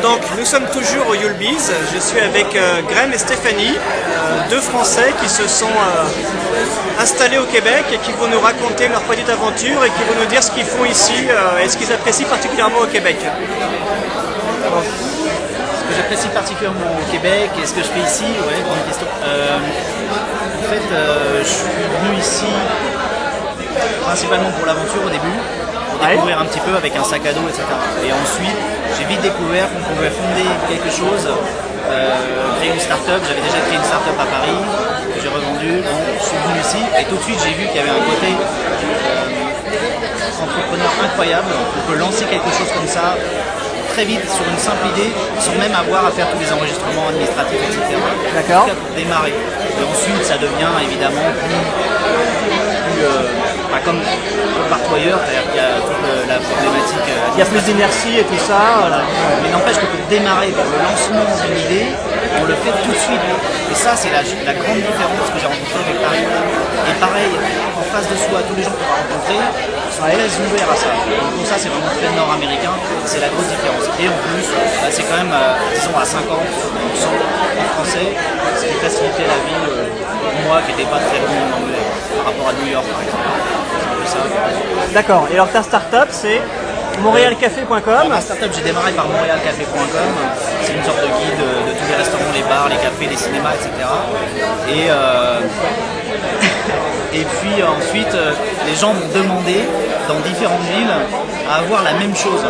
Donc nous sommes toujours au Youlebiz. Je suis avec Graeme et Stéphanie, deux Français qui se sont installés au Québec et qui vont nous raconter leur petite aventure et qui vont nous dire ce qu'ils font ici et ce qu'ils apprécient particulièrement au Québec. Ce que j'apprécie particulièrement au Québec et ce que je fais ici, ouais, grande question. En fait, je suis venu ici principalement pour l'aventure au début, pour découvrir un petit peu avec un sac à dos, etc. Et ensuite, j'ai vite découvert qu'on pouvait fonder quelque chose, créer une start-up. J'avais déjà créé une start-up à Paris, que j'ai revendue. Bon, je suis venu ici et tout de suite j'ai vu qu'il y avait un côté entrepreneur incroyable. On peut lancer quelque chose comme ça très vite sur une simple idée, sans même avoir à faire tous les enregistrements administratifs, etc. D'accord. Pour démarrer. Et ensuite, ça devient évidemment plus comme partout ailleurs, c'est-à-dire qu'il y a toute la problématique. Il y a plus d'inertie et tout ça. Voilà. Mais n'empêche que pour démarrer, pour le lancement d'une idée, on le fait tout de suite. Et ça, c'est la grande différence que j'ai rencontrée avec Paris. Et pareil, en face de soi, tous les gens qu'on va rencontrer sont très ouverts à ça. Donc ça, c'est vraiment très nord-américain, c'est la grosse différence. Et en plus, c'est quand même, disons, à 50% en français, ce qui facilitait la vie pour moi qui n'était pas très bon en anglais par rapport à New York, par exemple. D'accord. Et alors ta start-up, c'est montrealcafé.com. Ma start-up, j'ai démarré par montrealcafé.com. C'est une sorte de guide de tous les restaurants, les bars, les cafés, les cinémas, etc. Et puis ensuite, les gens m'ont demandé dans différentes villes à avoir la même chose.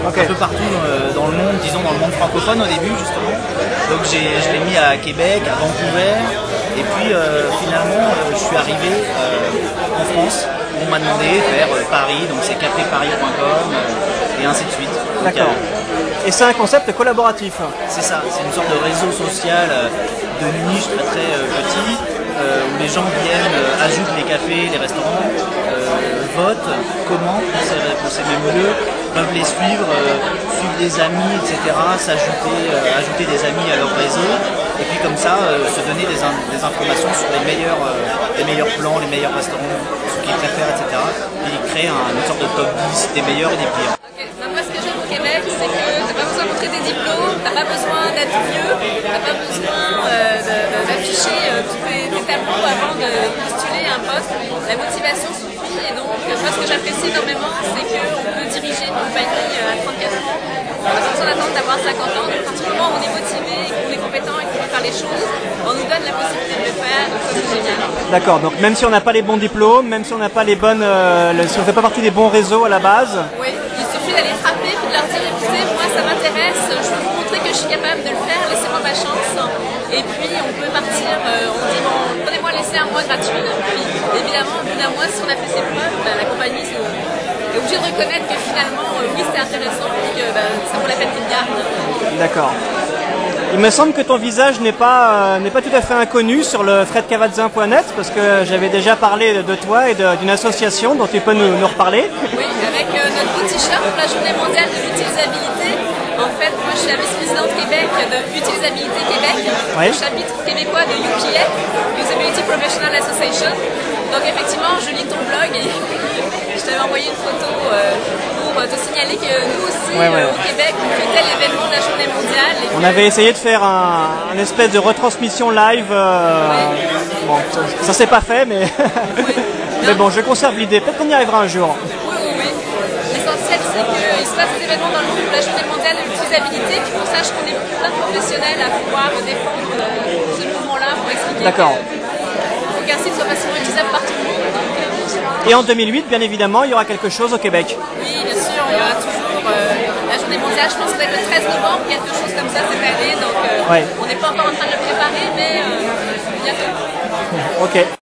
Un peu partout dans le monde, disons dans le monde francophone au début justement. Donc je l'ai mis à Québec, à Vancouver. Et puis finalement, je suis arrivé en France. On m'a demandé de faire Paris, donc c'est caféparis.com et ainsi de suite. D'accord. Et c'est un concept collaboratif. C'est ça, c'est une sorte de réseau social de niche très très petit où les gens viennent, ajoutent les cafés, les restaurants, votent, commentent pour ces mêmes lieux, peuvent les suivre, suivre des amis, etc., ajouter des amis à leur réseau. Et puis comme ça, se donner des informations sur les meilleurs plans, les meilleurs restaurants, ce qu'ils préfèrent, etc. Et créer une sorte de top 10 des meilleurs et des pires. Okay. Moi, ce que j'aime au Québec, c'est que tu n'as pas besoin de montrer des diplômes, tu n'as pas besoin d'être vieux, tu n'as pas besoin d'afficher tes tableaux avant de postuler un poste. La motivation suffit et donc moi, ce que j'apprécie énormément, c'est qu'on peut diriger une compagnie à 34 ans. On n'a pas besoin d'attendre d'avoir 50 ans, donc quand on est motivé, qu'on est compétent et qu'on veut faire les choses, on nous donne la possibilité de le faire, donc ça c'est génial. D'accord, donc même si on n'a pas les bons diplômes, même si on n'a pas les bonnes, si on ne fait pas partie des bons réseaux à la base. Oui, il suffit d'aller frapper et de leur dire écoutez, moi ça m'intéresse, je veux vous montrer que je suis capable de le faire, laissez-moi ma chance. Et puis on peut partir, on dit bon, prenez-moi laisser un mois gratuit. Puis évidemment, au bout d'un mois, si on a fait ses preuves, la compagnie est obligée de reconnaître que finalement, oui c'est intéressant et que ça vaut la peine qu'il garde. D'accord. Il me semble que ton visage n'est pas tout à fait inconnu sur le fredcavazin.net parce que j'avais déjà parlé de toi et d'une association dont tu peux nous reparler. Oui, avec notre beau t-shirt pour la journée mondiale de l'utilisabilité. En fait, moi je suis la vice-présidente Québec de Utilisabilité Québec, le chapitre québécois de UPA, Usability Professional Association. Donc effectivement, je lis ton blog et je t'avais envoyé une photo pour te signaler que nous aussi, au Québec, on fêtait l'événement de la journée mondiale. On avait essayé de faire un espèce de retransmission live. Bon, ça s'est pas fait, mais mais bon, je conserve l'idée. Peut-être qu'on y arrivera un jour. Oui. L'essentiel, c'est qu'il se passe des événements dans le monde pour la journée mondiale de l'utilisabilité, puis qu'on sache qu'on est plein de professionnels à pouvoir défendre ce mouvement-là pour expliquer qu'un site soit facilement utilisable par tout le monde. Et en 2008, bien évidemment, il y aura quelque chose au Québec. Oui, bien sûr, il y aura toujours la journée mondiale, je pense que ça va être le 13 novembre, quelque chose comme ça cette année, donc on n'est pas encore en train de le préparer, mais bientôt. Ok.